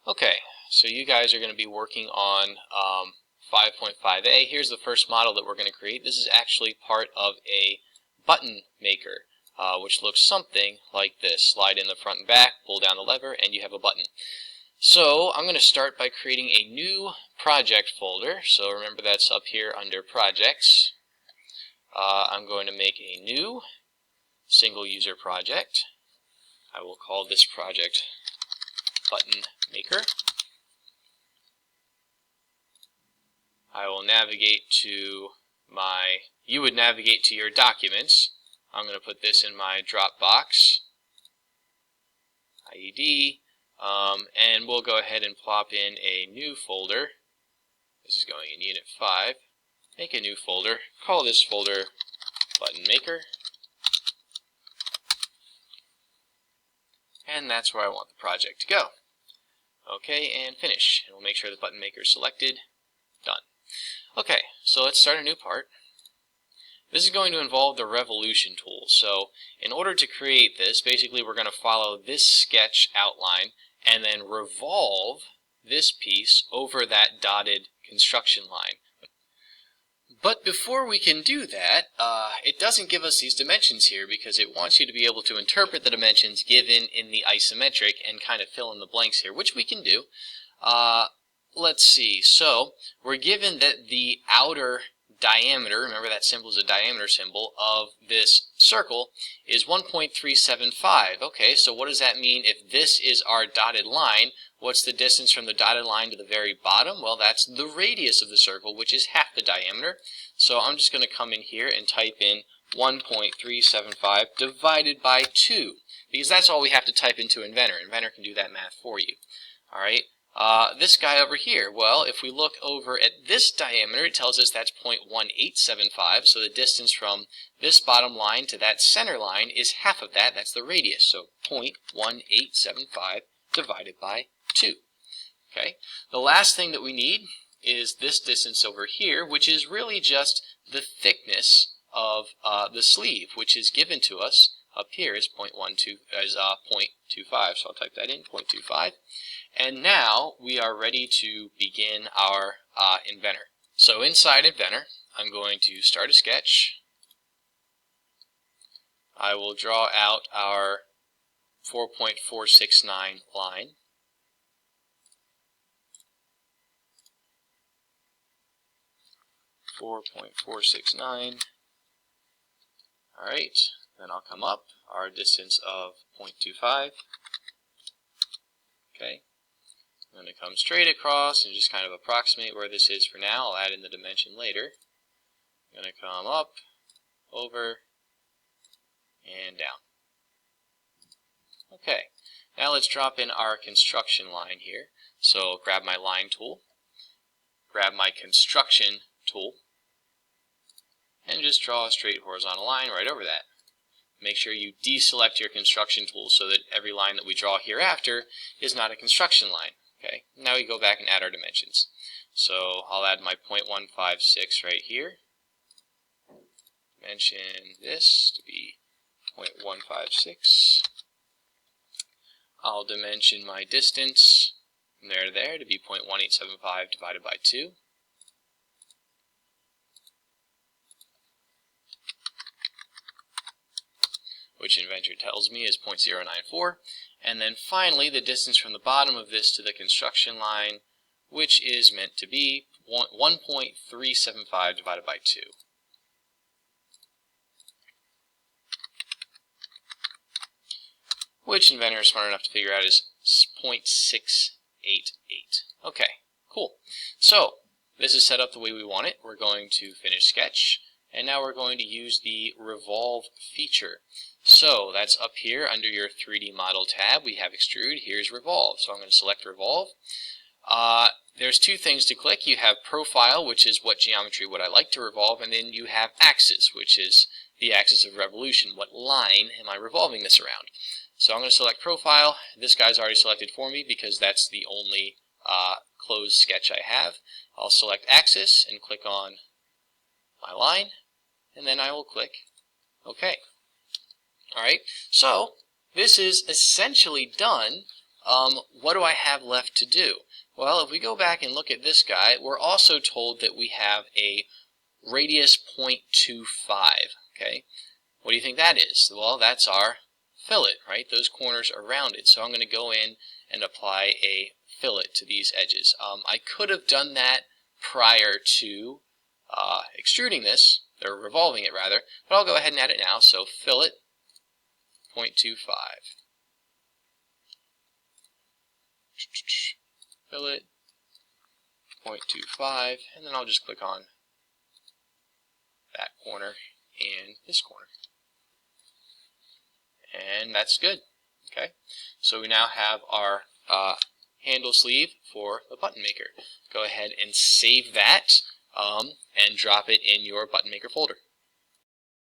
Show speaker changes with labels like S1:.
S1: Okay, so you guys are going to be working on 5.5a. Here's the first model that we're going to create. This is actually part of a button maker, which looks something like this. Slide in the front and back, pull down the lever, and you have a button. So I'm going to start by creating a new project folder. So remember, that's up here under projects. I'm going to make a new single user project. I will call this project button maker. I will navigate to you would navigate to your documents. I'm going to put this in my Dropbox, IED, and we'll go ahead and plop in a new folder. This is going in Unit 5. Make a new folder. Call this folder Button Maker. And that's where I want the project to go. Okay, and finish. And we'll make sure the button maker is selected. Done. Okay, so let's start a new part. This is going to involve the revolution tool. So in order to create this, basically we're going to follow this sketch outline and then revolve this piece over that dotted construction line. But before we can do that, it doesn't give us these dimensions here because it wants you to be able to interpret the dimensions given in the isometric and kind of fill in the blanks here, which we can do. Let's see, so we're given that the outer diameter, remember that symbol is a diameter symbol, of this circle is 1.375. Okay, so what does that mean if this is our dotted line? What's the distance from the dotted line to the very bottom? Well, that's the radius of the circle, which is half the diameter. So I'm just going to come in here and type in 1.375 divided by 2, because that's all we have to type into Inventor. Inventor can do that math for you. All right. This guy over here, well, if we look over at this diameter, it tells us that's 0.1875, so the distance from this bottom line to that center line is half of that. That's the radius, so 0.1875 divided by 2. Okay. The last thing that we need is this distance over here, which is really just the thickness of the sleeve, which is given to us up here is 0.25, so I'll type that in, 0.25. And now we are ready to begin our Inventor. So inside Inventor, I'm going to start a sketch. I will draw out our 4.469 line. .469. Alright, then I'll come up, our distance of 0.25. Okay, I'm going to come straight across and just kind of approximate where this is for now. I'll add in the dimension later. I'm going to come up, over, and down. Okay, now let's drop in our construction line here. So grab my line tool, grab my construction tool, and just draw a straight horizontal line right over that. Make sure you deselect your construction tool so that every line that we draw hereafter is not a construction line. Okay, now we go back and add our dimensions. So I'll add my 0.156 right here. Dimension this to be 0.156. I'll dimension my distance from there to there to be 0.1875 divided by 2. Which Inventor tells me is 0.094, and then finally the distance from the bottom of this to the construction line, which is meant to be 1.375 divided by 2. Which Inventor is smart enough to figure out is 0.688. Okay, cool. So this is set up the way we want it. We're going to finish sketch, and now we're going to use the revolve feature. So that's up here under your 3D model tab. We have extrude. Here's revolve. So I'm going to select revolve. There's two things to click. You have profile, which is what geometry would I like to revolve, and then you have axis, which is the axis of revolution. What line am I revolving this around? So I'm going to select profile. This guy's already selected for me because that's the only closed sketch I have. I'll select axis and click on my line, and then I will click OK. Alright, so this is essentially done what do I have left to do? Well, if we go back and look at this guy, we're also told that we have a radius 0.25, okay? What do you think that is? Well, that's our fillet, right? Those corners are rounded, so I'm going to go in and apply a fillet to these edges. I could have done that prior to extruding this, or revolving it rather, but I'll go ahead and add it now. So fillet 0.25. Fillet 0.25, and then I'll just click on that corner and this corner. And that's good. Okay, so we now have our handle sleeve for the button maker. Go ahead and save that and drop it in your button maker folder.